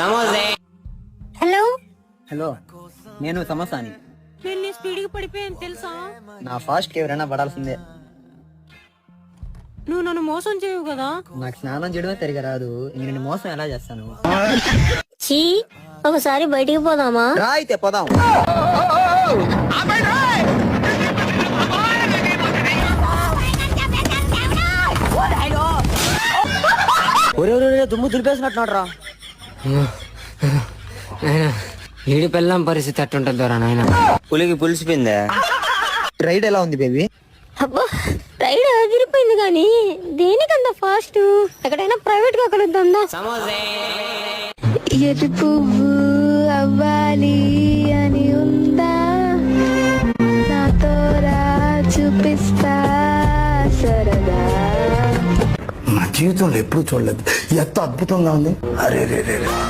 Hello hello, నేను సమోసాని. నేను నీ స్పీడ్కి పడిపోయాను తెలుసా? నా ఫాస్ట్ కి ఎవరైనా పడాల్సిందే. నువ్వు నన్ను మోసం చేయవు కదా? నాకు స్నానం చేయడమే తిరిగి రాదు, ఇంక నేను మోసం ఎలా చేస్తాను? చీ, ఒకసారి బయటికి పోదామా? రా అయితే పోదాం. దుమ్ము దులిపేసినట్టున్నాడు రా. ఈడి పెళ్ళం పరిస్థితి అట్టుంటుంది రా నాయన. పులికి పులిసిపోయిందా? రైడ్ ఎలా ఉంది బేబీ? అబ్బా, రైడ్ అదిరిపోయింది కానీ దేనికంత ఫాస్ట్? ఎక్కడైనా ప్రైవేట్ గా కలుద్దాందా? ఎటు పువ్వు అవ్వాలి అని ఉందా, నాతో రా చూపిస్తా సరదా. నా జీవితంలో ఎప్పుడు చూడలేదు, ఎంత అద్భుతంగా ఉంది. అరే రే రే.